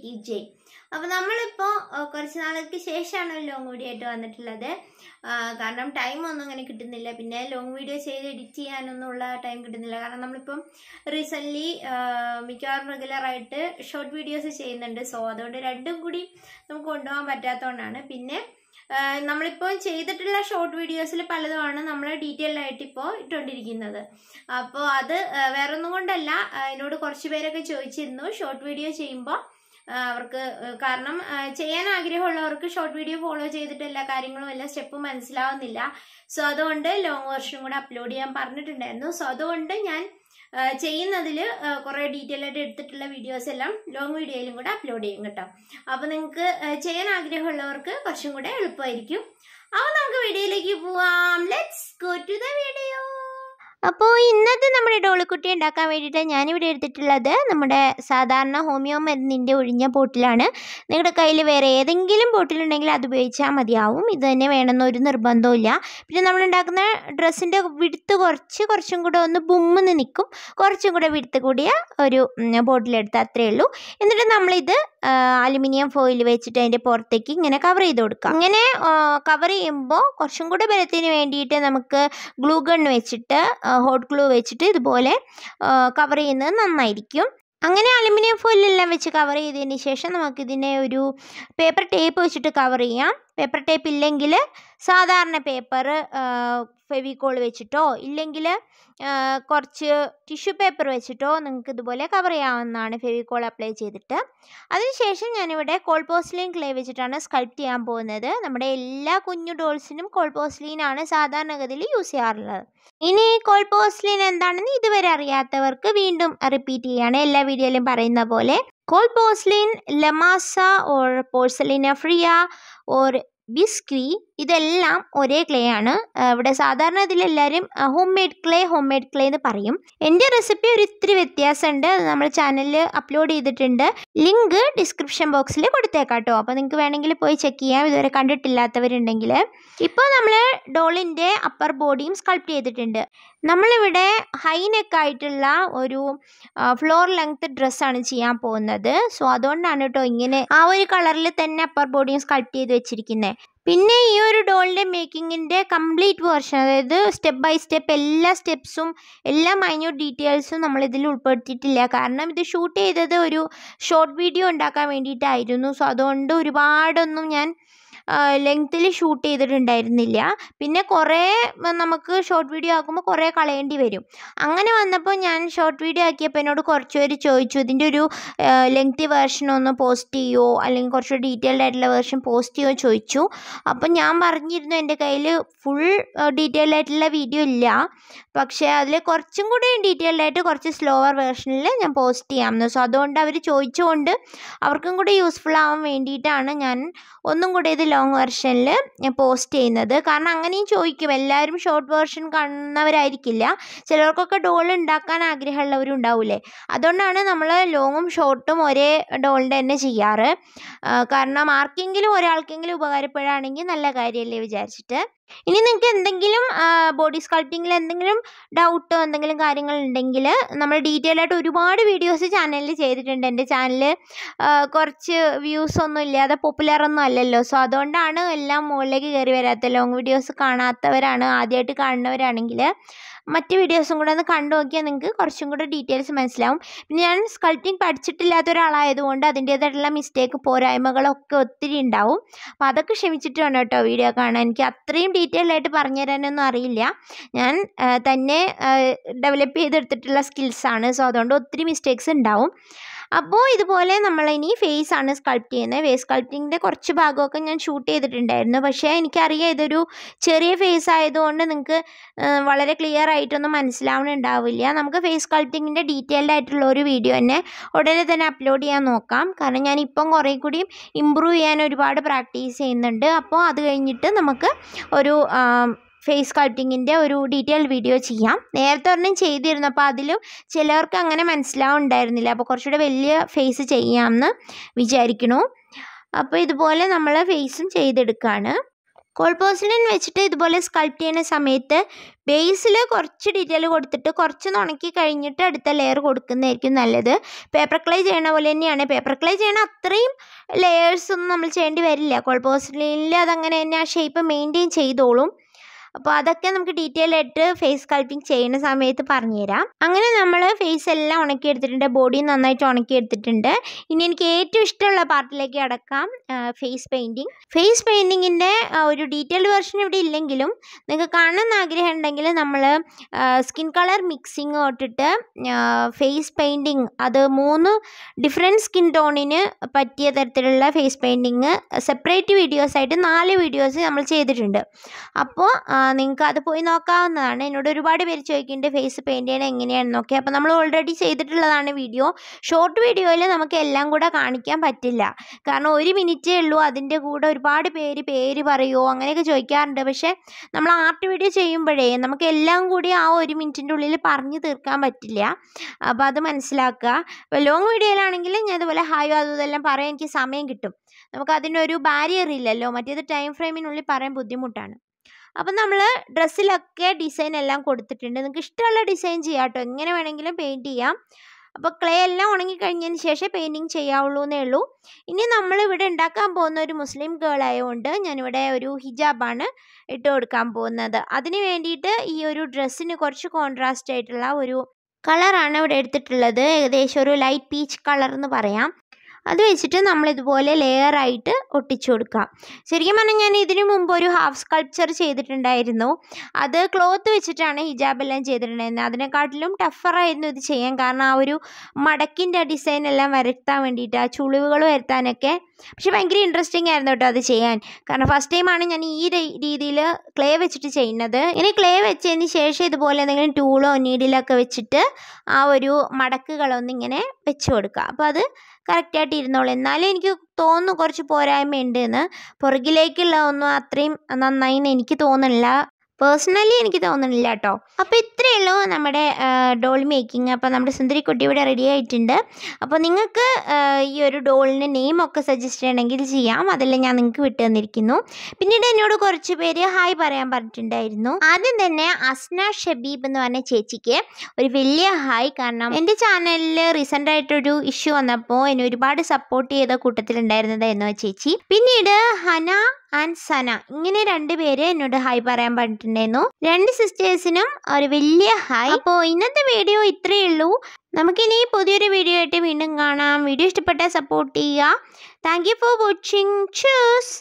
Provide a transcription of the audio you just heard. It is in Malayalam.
കി ജയ്. അപ്പോൾ നമ്മളിപ്പോൾ കുറച്ച് നാൾക്ക് ശേഷമാണ് ഒരു ലോങ് വീഡിയോ ആയിട്ട് വന്നിട്ടുള്ളത്. കാരണം ടൈമൊന്നും അങ്ങനെ കിട്ടുന്നില്ല, പിന്നെ ലോങ് വീഡിയോ ചെയ്ത് എഡിറ്റ് ചെയ്യാനൊന്നുള്ള ടൈം കിട്ടുന്നില്ല. കാരണം നമ്മളിപ്പം റീസെൻ്റ്ലി മിക്കവാറും റെഗുലറായിട്ട് ഷോർട്ട് വീഡിയോസ് ചെയ്യുന്നുണ്ട്. സോ അതുകൊണ്ട് രണ്ടും കൂടി നമുക്ക് കൊണ്ടുപോകാൻ പറ്റാത്തതുകൊണ്ടാണ്. പിന്നെ നമ്മളിപ്പോൾ ചെയ്തിട്ടുള്ള ഷോർട്ട് വീഡിയോസിൽ പലതുമാണ് നമ്മൾ ഡീറ്റെയിൽഡ് ആയിട്ട് ഇപ്പോൾ ഇട്ടുകൊണ്ടിരിക്കുന്നത്. അപ്പോൾ അത് വേറൊന്നും കൊണ്ടല്ല, എന്നോട് കുറച്ച് പേരൊക്കെ ചോദിച്ചിരുന്നു ഷോർട്ട് വീഡിയോ ചെയ്യുമ്പോൾ അവർക്ക്, കാരണം ചെയ്യാൻ ആഗ്രഹമുള്ളവർക്ക് ഷോർട്ട് വീഡിയോ ഫോളോ ചെയ്തിട്ട് എല്ലാ കാര്യങ്ങളും എല്ലാ സ്റ്റെപ്പും മനസ്സിലാവുന്നില്ല. സോ അതുകൊണ്ട് ലോങ് വെർഷൻ കൂടെ അപ്ലോഡ് ചെയ്യാൻ പറഞ്ഞിട്ടുണ്ടായിരുന്നു. സോ അതുകൊണ്ട് ഞാൻ ചെയ്യുന്നതിൽ കുറേ ഡീറ്റെയിൽ ആയിട്ട് എടുത്തിട്ടുള്ള വീഡിയോസ് എല്ലാം ലോങ് വീഡിയോയിലും കൂടെ അപ്ലോഡ് ചെയ്യും കേട്ടോ. അപ്പോൾ നിങ്ങൾക്ക് ചെയ്യാൻ ആഗ്രഹമുള്ളവർക്ക് കുറച്ചും കൂടെ എളുപ്പമായിരിക്കും. അപ്പോൾ നമുക്ക് വീഡിയോയിലേക്ക് പോവാം. Let's go to the video. അപ്പോൾ ഇന്നത്തെ നമ്മുടെ ഡോളിക്കുട്ടി ഉണ്ടാക്കാൻ വേണ്ടിയിട്ട് ഞാനിവിടെ എടുത്തിട്ടുള്ളത് നമ്മുടെ സാധാരണ ഹോമിയോ മരുന്നിൻ്റെ ഒഴിഞ്ഞ ബോട്ടിലാണ്. നിങ്ങളുടെ കയ്യിൽ വേറെ ഏതെങ്കിലും ബോട്ടിലുണ്ടെങ്കിൽ അത് ഉപയോഗിച്ചാൽ മതിയാവും. ഇത് തന്നെ വേണമെന്നൊരു നിർബന്ധമില്ല. പിന്നെ നമ്മളുണ്ടാക്കുന്ന ഡ്രസ്സിൻ്റെ വിടുത്ത് കുറച്ചും കൂടെ ഒന്ന് ബുമ്മെന്ന് നിൽക്കും. കുറച്ചും കൂടെ വിടുത്ത് കൂടിയ ഒരു ബോട്ടിലെടുത്ത് അത്രയേ ഉള്ളൂ. എന്നിട്ട് നമ്മളിത് അലുമിനിയം ഫോയിൽ വെച്ചിട്ട് അതിൻ്റെ പുറത്തേക്ക് ഇങ്ങനെ കവർ ചെയ്ത് കൊടുക്കാം. ഇങ്ങനെ കവർ ചെയ്യുമ്പോൾ കുറച്ചും കൂടെ ബലത്തിന് വേണ്ടിയിട്ട് നമുക്ക് ഗ്ലൂ ഗൺ വെച്ചിട്ട് ഹോട്ട് ഗ്ലൂ വെച്ചിട്ട് ഇതുപോലെ കവർ ചെയ്യുന്നത് നന്നായിരിക്കും. അങ്ങനെ അലുമിനിയം ഫോയിലെല്ലാം വെച്ച് കവർ ചെയ്തതിന് ശേഷം നമുക്കിതിനെ ഒരു പേപ്പർ ടേപ്പ് വെച്ചിട്ട് കവർ ചെയ്യാം. പേപ്പർ ടേപ്പ് ഇല്ലെങ്കിൽ സാധാരണ പേപ്പർ ഫെവിക്കോൾ വെച്ചിട്ടോ ഇല്ലെങ്കിൽ കുറച്ച് ടിഷ്യൂ പേപ്പർ വെച്ചിട്ടോ നിങ്ങൾക്ക് ഇതുപോലെ കവർ ചെയ്യാവുന്നതാണ്, ഫെവിക്കോൾ അപ്ലൈ ചെയ്തിട്ട്. അതിനുശേഷം ഞാനിവിടെ കോൾ പോർസലൈൻ ക്ലേ വെച്ചിട്ടാണ് സ്കൾപ്റ്റ് ചെയ്യാൻ പോകുന്നത്. നമ്മുടെ എല്ലാ കുഞ്ഞു ഡോൾസിനും കോൾ പോർസലൈനാണ് സാധാരണഗതിയിൽ യൂസ് ചെയ്യാറുള്ളത്. ഇനി കോൾ പോർസലൈൻ എന്താണെന്ന് ഇതുവരെ അറിയാത്തവർക്ക് വീണ്ടും റിപ്പീറ്റ് ചെയ്യാണ്, എല്ലാ വീഡിയോയിലും പറയുന്ന പോലെ. കോൾ പോർസലൈൻ, ലമാസ ഓർ പോർസലൈന ഫ്രിയ ഓർ ബിസ്ക്വി ഇതെല്ലാം ഒരേ ക്ലേ ആണ്. ഇവിടെ സാധാരണ ഇതിലെല്ലാവരും ഹോം മെയ്ഡ് ക്ലേ എന്ന് പറയും. എൻ്റെ റെസിപ്പി ഒരു ഇത്തിരി വ്യത്യാസമുണ്ട്, അത് നമ്മൾ ചാനലിൽ അപ്ലോഡ് ചെയ്തിട്ടുണ്ട്. ലിങ്ക് ഡിസ്ക്രിപ്ഷൻ ബോക്സിൽ കൊടുത്തേക്കാം കേട്ടോ. അപ്പോൾ നിങ്ങൾക്ക് വേണമെങ്കിൽ പോയി ചെക്ക് ചെയ്യാം ഇതുവരെ കണ്ടിട്ടില്ലാത്തവരുണ്ടെങ്കിൽ. ഇപ്പോൾ നമ്മൾ ഡോളിൻ്റെ അപ്പർ ബോഡിയും സ്കൾപ്റ്റ് ചെയ്തിട്ടുണ്ട്. നമ്മളിവിടെ ഹൈ നെക്കായിട്ടുള്ള ഒരു ഫ്ലോർ ലെങ്ത് ഡ്രസ്സാണ് ചെയ്യാൻ പോകുന്നത്. സോ അതുകൊണ്ടാണ് കേട്ടോ ഇങ്ങനെ ആ ഒരു കളറിൽ തന്നെ അപ്പർ ബോഡിയും സ്കൾപ്റ്റ് ചെയ്ത് വെച്ചിരിക്കുന്നത്. പിന്നെ ഈ ഒരു ഡോളിൻ്റെ മേക്കിങ്ങിൻ്റെ കംപ്ലീറ്റ് വേർഷൻ, അതായത് സ്റ്റെപ്പ് ബൈ സ്റ്റെപ്പ് എല്ലാ സ്റ്റെപ്സും എല്ലാ മൈന്യൂട്ട് ഡീറ്റെയിൽസും നമ്മളിതിൽ ഉൾപ്പെടുത്തിയിട്ടില്ല. കാരണം ഇത് ഷൂട്ട് ചെയ്തത് ഒരു ഷോർട്ട് വീഡിയോ ഉണ്ടാക്കാൻ വേണ്ടിയിട്ടായിരുന്നു. സോ അതുകൊണ്ട് ഒരുപാടൊന്നും ഞാൻ ലെങ്ത്തിൽ ഷൂട്ട് ചെയ്തിട്ടുണ്ടായിരുന്നില്ല. പിന്നെ കുറേ നമുക്ക് ഷോർട്ട് വീഡിയോ ആക്കുമ്പോൾ കുറേ കളയേണ്ടി വരും. അങ്ങനെ വന്നപ്പോൾ ഞാൻ ഷോർട്ട് വീഡിയോ ആക്കിയപ്പോൾ എന്നോട് കുറച്ച് പേര് ചോദിച്ചു ഇതിൻ്റെ ഒരു ലെങ്തി വേർഷൻ ഒന്ന് പോസ്റ്റ് ചെയ്യുമോ, അല്ലെങ്കിൽ കുറച്ച് ഡീറ്റെയിൽഡ് ആയിട്ടുള്ള വേർഷൻ പോസ്റ്റ് ചെയ്യുമോ ചോദിച്ചു. അപ്പം ഞാൻ പറഞ്ഞിരുന്നു എൻ്റെ കയ്യിൽ ഫുൾ ഡീറ്റെയിൽഡ് ആയിട്ടുള്ള വീഡിയോ ഇല്ല, പക്ഷേ അതിൽ കുറച്ചും കൂടി ഡീറ്റെയിൽഡ് ആയിട്ട് കുറച്ച് സ്ലോവർ വേർഷനിൽ ഞാൻ പോസ്റ്റ് ചെയ്യാമെന്ന്. സോ അതുകൊണ്ട് അവർ ചോദിച്ചുകൊണ്ട് അവർക്കും കൂടി യൂസ്ഫുൾ ആവാൻ വേണ്ടിയിട്ടാണ് ഞാൻ ഒന്നും കൂടി ഇത് ലോങ് വെർഷനിൽ പോസ്റ്റ് ചെയ്യുന്നത്. കാരണം അങ്ങനെയും ചോദിക്കും, എല്ലാവരും ഷോർട്ട് വേർഷൻ കാണുന്നവരായിരിക്കില്ല, ചിലർക്കൊക്കെ ഡോൾ ഉണ്ടാക്കാൻ ആഗ്രഹമുള്ളവരും ഉണ്ടാവില്ലേ. അതുകൊണ്ടാണ് നമ്മൾ ലോങ്ങും ഷോർട്ടും ഒരേ ഡോളിൻ്റെ തന്നെ ചെയ്യാറ്. കാരണം ആർക്കെങ്കിലും ഒരാൾക്കെങ്കിലും ഉപകാരപ്പെടുകയാണെങ്കിൽ നല്ല കാര്യമല്ലേ വിചാരിച്ചിട്ട്. ഇനി നിങ്ങൾക്ക് എന്തെങ്കിലും ബോഡി സ്കൾപ്റ്റിങ്ങിൽ എന്തെങ്കിലും ഡൗട്ടോ എന്തെങ്കിലും കാര്യങ്ങളുണ്ടെങ്കിൽ നമ്മൾ ഡീറ്റെയിൽ ആയിട്ട് ഒരുപാട് വീഡിയോസ് ചാനലിൽ ചെയ്തിട്ടുണ്ട്. എൻ്റെ ചാനൽ കുറച്ച് വ്യൂസ് ഒന്നും ഇല്ലാതെ പോപ്പുലറൊന്നും അല്ലല്ലോ. സോ അതുകൊണ്ടാണ് എല്ലാം മുകളിലേക്ക് കയറി വരാത്തത്. ലോങ് വീഡിയോസ് കാണാത്തവരാണ്, ആദ്യമായിട്ട് കാണുന്നവരാണെങ്കിൽ മറ്റ് വീഡിയോസും കൂടെ ഒന്ന് കണ്ടു നോക്കിയാൽ നിങ്ങൾക്ക് കുറച്ചും കൂടെ ഡീറ്റെയിൽസ് മനസ്സിലാവും. പിന്നെ ഞാൻ സ്കൾപ്റ്റിംഗ് പഠിച്ചിട്ടില്ലാത്ത ഒരാളായതുകൊണ്ട് അതിൻ്റേതായിട്ടുള്ള മിസ്റ്റേക്ക് പോരായ്മകളൊക്കെ ഒത്തിരി ഉണ്ടാവും. അപ്പോൾ അതൊക്കെ ക്ഷമിച്ചിട്ട് വേണം കേട്ടോ വീഡിയോ കാണാൻ. എനിക്ക് അത്രയും ഡീറ്റെയിൽ ആയിട്ട് പറഞ്ഞു തരാനൊന്നും അറിയില്ല, ഞാൻ തന്നെ ഡെവലപ്പ് ചെയ്തെടുത്തിട്ടുള്ള സ്കിൽസാണ്. സോ അതുകൊണ്ട് ഒത്തിരി മിസ്റ്റേക്സ് ഉണ്ടാവും. അപ്പോൾ ഇതുപോലെ നമ്മളിനി ഫേസ് ആണ് സ്കൾപ്റ്റ് ചെയ്യുന്നത്. ഫേസ് സ്കൾപ്റ്റിങ്ങിൻ്റെ കുറച്ച് ഭാഗമൊക്കെ ഞാൻ ഷൂട്ട് ചെയ്തിട്ടുണ്ടായിരുന്നു, പക്ഷേ എനിക്കറിയാം ഇതൊരു ചെറിയ ഫേസ് ആയതുകൊണ്ട് നിങ്ങൾക്ക് വളരെ ക്ലിയർ ആയിട്ടൊന്നും മനസ്സിലാവുന്നുണ്ടാവില്ല. നമുക്ക് ഫേസ് സ്കൾപ്റ്റിങ്ങിൻ്റെ ഡീറ്റെയിൽഡ് ആയിട്ടുള്ള ഒരു വീഡിയോ തന്നെ ഉടനെ തന്നെ അപ്ലോഡ് ചെയ്യാൻ നോക്കാം. കാരണം ഞാനിപ്പം കുറേ കൂടി ഇമ്പ്രൂവ് ചെയ്യാൻ ഒരുപാട് പ്രാക്ടീസ് ചെയ്യുന്നുണ്ട്. അപ്പോൾ അത് കഴിഞ്ഞിട്ട് നമുക്ക് ഒരു ഫേസ് സ്കൾപ്റ്റിങ്ങിൻ്റെ ഒരു ഡീറ്റെയിൽഡ് വീഡിയോ ചെയ്യാം. നേരത്തെ ഒരെണ്ണം ചെയ്തിരുന്നു, അപ്പോൾ അതിലും ചിലർക്ക് അങ്ങനെ മനസ്സിലാവുന്നുണ്ടായിരുന്നില്ല. അപ്പോൾ കുറച്ചുകൂടെ വലിയ ഫേസ് ചെയ്യാമെന്ന് വിചാരിക്കണു. അപ്പോൾ ഇതുപോലെ നമ്മൾ ഫേസും ചെയ്തെടുക്കുകയാണ്. കോൾ പോർസിലിൻ വെച്ചിട്ട് ഇതുപോലെ സ്കൾപ്റ്റ് ചെയ്യുന്ന സമയത്ത് ബേസിൽ കുറച്ച് ഡീറ്റെയിൽ കൊടുത്തിട്ട് കുറച്ചൊന്ന് ഉണക്കി കഴിഞ്ഞിട്ട് അടുത്ത ലെയർ കൊടുക്കുന്നതായിരിക്കും നല്ലത്. പേപ്പർ ക്ലേ ചെയ്യണ പോലെ തന്നെയാണ്. പേപ്പർ ക്ലേ ചെയ്യണ അത്രയും ലെയേഴ്സ് ഒന്നും നമ്മൾ ചെയ്യേണ്ടി വരില്ല. കോൾ പോർസിലിനിൽ അതങ്ങനെ തന്നെ ആ ഷേപ്പ് മെയിൻറ്റെയിൻ ചെയ്തോളും. അപ്പോൾ അതൊക്കെ നമുക്ക് ഡീറ്റെയിൽ ആയിട്ട് ഫേസ് സ്കൾപ്റ്റിംഗ് ചെയ്യുന്ന സമയത്ത് പറഞ്ഞുതരാം. അങ്ങനെ നമ്മൾ ഫേസ് എല്ലാം ഉണക്കിയെടുത്തിട്ടുണ്ട്, ബോഡി നന്നായിട്ട് ഉണക്കിയെടുത്തിട്ടുണ്ട്. ഇനി എനിക്ക് ഏറ്റവും ഇഷ്ടമുള്ള പാർട്ടിലേക്ക് അടക്കാം, ഫേസ് പെയിൻറ്റിങ്. ഫേസ് പെയിൻറ്റിങ്ങിൻ്റെ ഒരു ഡീറ്റെയിൽഡ് വെർഷൻ ഇവിടെ ഇല്ലെങ്കിലും നിങ്ങൾക്ക് കാണണമെന്ന് ആഗ്രഹം ഉണ്ടെങ്കിൽ നമ്മൾ സ്കിൻ കളർ മിക്സിങ് തൊട്ടിട്ട് ഫേസ് പെയിൻറ്റിങ്, അത് 3 ഡിഫറെൻറ്റ് സ്കിൻ ടോണിന് പറ്റിയ തരത്തിലുള്ള ഫേസ് പെയിൻറ്റിങ് സെപ്പറേറ്റ് വീഡിയോസായിട്ട് 4 വീഡിയോസ് നമ്മൾ ചെയ്തിട്ടുണ്ട്. അപ്പോൾ നിങ്ങൾക്ക് അത് പോയി നോക്കാവുന്നതാണ്. എന്നോട് ഒരുപാട് പേര് ചോദിക്കുന്നുണ്ട് ഫേസ് പെയിൻറ്റ് ചെയ്യണം എങ്ങനെയാണെന്നൊക്കെ. അപ്പോൾ നമ്മൾ ഓൾറെഡി ചെയ്തിട്ടുള്ളതാണ് വീഡിയോ. ഷോർട്ട് വീഡിയോയിൽ നമുക്ക് എല്ലാം കൂടെ കാണിക്കാൻ പറ്റില്ല, കാരണം 1 മിനിറ്റേ ഉള്ളൂ. അതിൻ്റെ കൂടെ ഒരുപാട് പേര് പറയുമോ അങ്ങനെയൊക്കെ ചോദിക്കാറുണ്ട്. പക്ഷേ നമ്മൾ ആർട്ട് വീഡിയോ ചെയ്യുമ്പോഴേ നമുക്ക് എല്ലാം കൂടി ആ 1 മിനിറ്റിൻ്റെ ഉള്ളിൽ പറഞ്ഞു തീർക്കാൻ പറ്റില്ല. അപ്പോൾ അത് മനസ്സിലാക്കുക. അപ്പോൾ ലോങ് വീഡിയോയിലാണെങ്കിൽ ഞാൻ ഇതുപോലെ ഹായോ അതും ഇതെല്ലാം പറയാൻ എനിക്ക് സമയം കിട്ടും. നമുക്ക് അതിനൊരു ബാരിയർ ഇല്ലല്ലോ, മറ്റേത് ടൈം ഫ്രെയിമിനുള്ളിൽ പറയാൻ ബുദ്ധിമുട്ടാണ്. അപ്പം നമ്മൾ ഡ്രസ്സിലൊക്കെ ഡിസൈൻ എല്ലാം കൊടുത്തിട്ടുണ്ട്. നിങ്ങൾക്ക് ഇഷ്ടമുള്ള ഡിസൈൻ ചെയ്യാം കേട്ടോ, എങ്ങനെ വേണമെങ്കിലും പെയിൻറ്റ് ചെയ്യാം. അപ്പോൾ ക്ലേ എല്ലാം ഉണങ്ങിക്കഴിഞ്ഞതിന് ശേഷം പെയിൻറ്റിങ് ചെയ്യാവുള്ളൂ എന്നേ ഉള്ളൂ. ഇനി നമ്മളിവിടെ ഉണ്ടാക്കാൻ പോകുന്ന ഒരു മുസ്ലിം ഗേൾ ആയതുകൊണ്ട് ഞാനിവിടെ ഒരു ഹിജാബാണ് ഇട്ട് കൊടുക്കാൻ പോകുന്നത്. അതിന് വേണ്ടിയിട്ട് ഈ ഒരു ഡ്രസ്സിന് കുറച്ച് കോൺട്രാസ്റ്റ് ആയിട്ടുള്ള ഒരു കളറാണ് ഇവിടെ എടുത്തിട്ടുള്ളത്. ഏകദേശം ഒരു ലൈറ്റ് പീച്ച് കളർ എന്ന് പറയാം. അത് വെച്ചിട്ട് നമ്മളിതുപോലെ ലെയറായിട്ട് ഒട്ടിച്ചു കൊടുക്കാം. ശരിക്കും പറഞ്ഞാൽ ഞാൻ ഇതിനു മുമ്പ് ഒരു ഹാഫ് സ്കൾപ്ചർ ചെയ്തിട്ടുണ്ടായിരുന്നു. അത് ക്ലോത്ത് വെച്ചിട്ടാണ് ഹിജാബെല്ലാം ചെയ്തിട്ടുണ്ടായിരുന്നത്. അതിനെക്കാട്ടിലും ടഫറായിരുന്നു ഇത് ചെയ്യാൻ, കാരണം ആ ഒരു മടക്കിൻ്റെ ഡിസൈൻ എല്ലാം വരുത്താൻ വേണ്ടിയിട്ട്, ആ ചുളിവുകൾ വരുത്താനൊക്കെ. പക്ഷെ ഭയങ്കര ഇൻട്രസ്റ്റിംഗ് ആയിരുന്നു കേട്ടോ അത് ചെയ്യാൻ, കാരണം ഫസ്റ്റ് ടൈമാണ് ഞാൻ ഈ രീതിയിൽ ക്ലേ വെച്ചിട്ട് ചെയ്യുന്നത്. ഇനി ക്ലേ വെച്ചതിന് ശേഷം ഇതുപോലെ എന്തെങ്കിലും ടൂളോ നീഡിലൊക്കെ വെച്ചിട്ട് ആ ഒരു മടക്കുകളൊന്നിങ്ങനെ വെച്ച് കൊടുക്കുക. അപ്പോൾ അത് കറക്റ്റായിട്ട് ഇരുന്നോളൂ. എന്നാലും എനിക്ക് തോന്നുന്നു കുറച്ച് പോരായ്മയുണ്ട് എന്ന്. പുറകിലേക്കുള്ള ഒന്നും അത്രയും നന്നായി എന്ന് എനിക്ക് തോന്നുന്നില്ല, പേഴ്സണലി എനിക്ക് തോന്നുന്നില്ല കേട്ടോ. അപ്പോൾ ഇത്രയേ ഉള്ളൂ നമ്മുടെ ഡോൾ മേക്കിംഗ്. അപ്പോൾ നമ്മുടെ സുന്ദരിക്കുട്ടി ഇവിടെ റെഡി ആയിട്ടുണ്ട്. അപ്പോൾ നിങ്ങൾക്ക് ഈ ഒരു ഡോളിന് നെയിമൊക്കെ സജസ്റ്റ് ചെയ്യണമെങ്കിൽ ചെയ്യാം, അതെല്ലാം ഞാൻ നിങ്ങൾക്ക് വിട്ടു തന്നിരിക്കുന്നു. പിന്നീട് എന്നോട് കുറച്ച് പേര് ഹായ് പറയാൻ പറഞ്ഞിട്ടുണ്ടായിരുന്നു. ആദ്യം തന്നെ അസ്ന ഷബീബ് എന്ന് പറഞ്ഞ ചേച്ചിക്ക് ഒരു വലിയ ഹായ്, കാരണം എൻ്റെ ചാനലിൽ റീസെൻ്റ് ആയിട്ടൊരു ഇഷ്യൂ വന്നപ്പോൾ എന്നെ ഒരുപാട് സപ്പോർട്ട് ചെയ്ത കൂട്ടത്തിലുണ്ടായിരുന്നതായിരുന്നു ആ ചേച്ചി. പിന്നീട് ഹന ആൻഡ് സന, ഇങ്ങനെ 2 പേര് എന്നോട് ഹായ് പറയാൻ പറഞ്ഞിട്ടുണ്ടായിരുന്നു. 2 സിസ്റ്റേഴ്സിനും ഒരു വലിയ ഹായ്. അപ്പോൾ ഇന്നത്തെ വീഡിയോ ഇത്രയേ ഉള്ളൂ. നമുക്കിനി പുതിയൊരു വീഡിയോ ആയിട്ട് വീണ്ടും കാണാം. വീഡിയോ ഇഷ്ടപ്പെട്ടാൽ സപ്പോർട്ട് ചെയ്യുക. Thank you for watching. Choose.